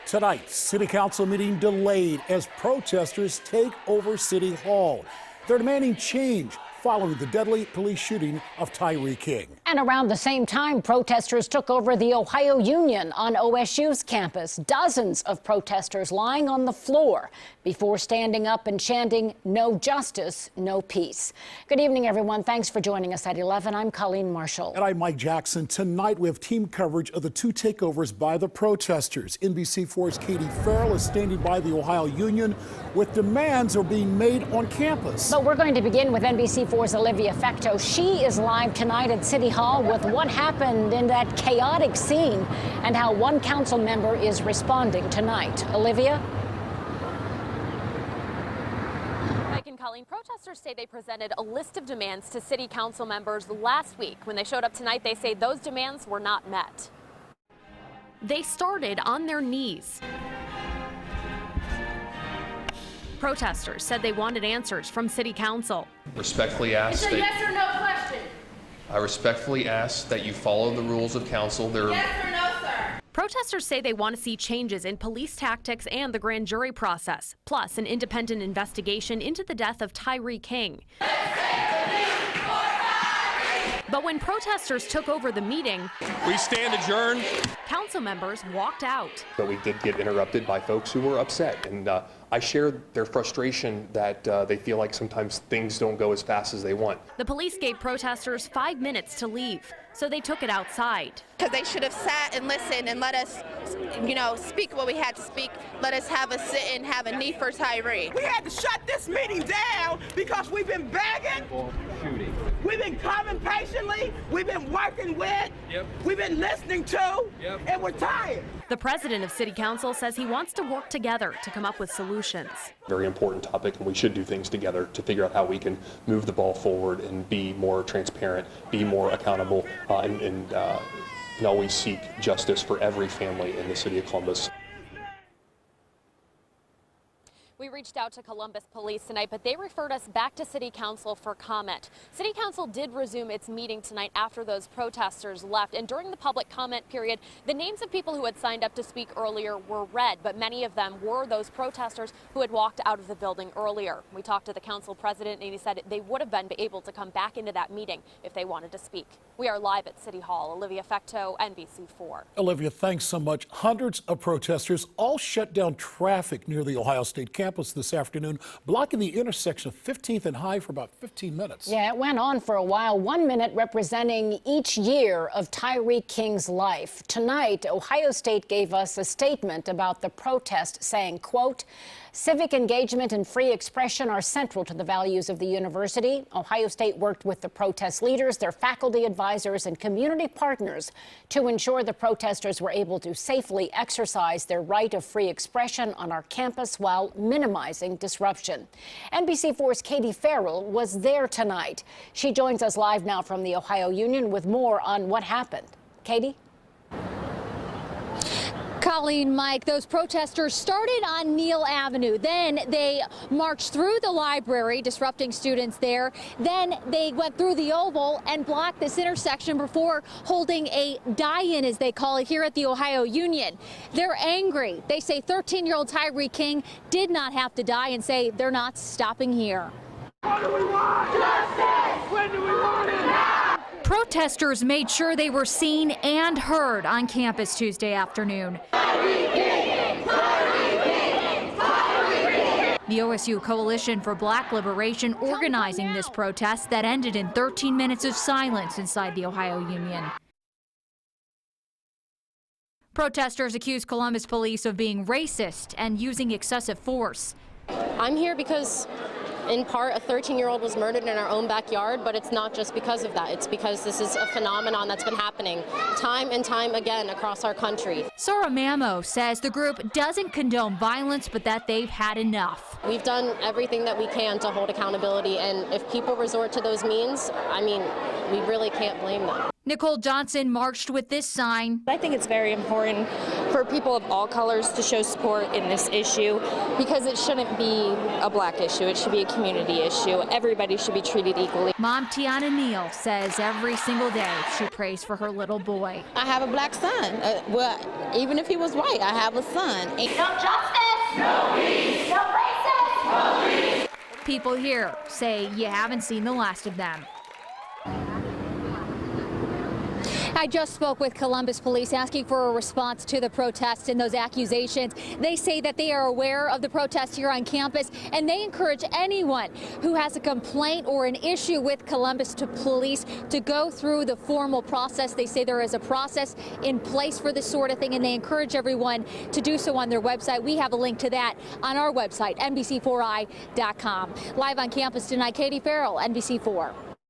Tonight, City Council meeting delayed as protesters take over City Hall. They're demanding change following the deadly police shooting of Tyree King. And around the same time, protesters took over the Ohio Union on OSU's campus. Dozens of protesters lying on the floor before standing up and chanting, "No justice, no peace." Good evening, everyone. Thanks for joining us at 11. I'm Colleen Marshall. And I'm Mike Jackson. Tonight, we have team coverage of the two takeovers by the protesters. NBC4's Katie Farrell is standing by the Ohio Union with demands are being made on campus. But we're going to begin with NBC4's Olivia Fecto. She is live tonight at City Hall with what happened in that chaotic scene and how one council member is responding tonight. Olivia? Mike and Colleen, protesters say they presented a list of demands to city council members last week. When they showed up tonight, they say those demands were not met. They started on their knees. Protesters said they wanted answers from city council. Respectfully ask it's a yes or no question. I respectfully ask that you follow the rules of council. Yes or no, sir. Protesters say they want to see changes in police tactics and the grand jury process, plus an independent investigation into the death of Tyree King. But when protesters took over the meeting, We stand adjourned. council members walked out. But we did get interrupted by folks who were upset, and I shared their frustration that they feel like sometimes things don't go as fast as they want. The police gave protesters 5 minutes to leave, so they took it outside. Because they should have sat and listened and let us, speak what we had to speak. Let us have a sit and have a knee for Tyree. We had to shut this meeting down because we've been begging. We've been coming patiently. We've been working with. We've been listening to. And we're tired. The president of City Council says he wants to work together to come up with solutions. Very important topic, and we should do things together to figure out how we can move the ball forward and be more transparent, be more accountable, and always seek justice for every family in the city of Columbus. We reached out to Columbus Police tonight, but they referred us back to City Council for comment. City Council did resume its meeting tonight after those protesters left, and during the public comment period, the names of people who had signed up to speak earlier were read, but many of them were those protesters who had walked out of the building earlier. We talked to the council president, and he said they would have been able to come back into that meeting if they wanted to speak. We are live at City Hall. Olivia Fecto, NBC4. Olivia, thanks so much. Hundreds of protesters all shut down traffic near the Ohio State campus this afternoon, blocking the intersection of 15th and High for about 15 minutes. Yeah, it went on for a while. 1 minute representing each year of Tyree King's life. Tonight, Ohio State gave us a statement about the protest saying, quote, "Civic engagement and free expression are central to the values of the university. Ohio State worked with the protest leaders, their faculty advisors, and community partners to ensure the protesters were able to safely exercise their right of free expression on our campus while minimizing disruption." NBC4's Katie Farrell was there tonight. She joins us live now from the Ohio Union with more on what happened. Katie? Colleen, Mike, those protesters started on Neal Avenue. Then they marched through the library, disrupting students there. Then they went through the Oval and blocked this intersection before holding a die-in, as they call it, here at the Ohio Union. They're angry. They say 13-year-old Tyree King did not have to die and say they're not stopping here. What do we want? Justice! When do we want it? Now! Protesters made sure they were seen and heard on campus Tuesday afternoon. The OSU Coalition for Black Liberation organizing this protest that ended in 13 minutes of silence inside the Ohio Union. Protesters accused Columbus police of being racist and using excessive force. I'm here because, in part, a 13-year-old was murdered in our own backyard, but it's not just because of that. It's because this is a phenomenon that's been happening time and time again across our country. Sarah Mamo says the group doesn't condone violence, but that they've had enough. We've done everything that we can to hold accountability, and if people resort to those means, I mean, we really can't blame them. Nicole Johnson marched with this sign. I think it's very important for people of all colors to show support in this issue, because it shouldn't be a black issue. It should be a community issue. Everybody should be treated equally. Mom Tiana Neal says every single day she prays for her little boy. I have a black son. Well, even if he was white, I have a son. No justice. No peace. No racism. No peace. People here say you haven't seen the last of them. I just spoke with Columbus Police asking for a response to the protests and those accusations. They say that they are aware of the protests here on campus, and they encourage anyone who has a complaint or an issue with Columbus to police to go through the formal process. They say there is a process in place for this sort of thing, and they encourage everyone to do so on their website. We have a link to that on our website, NBC4i.com. Live on campus tonight, Katie Farrell, NBC4.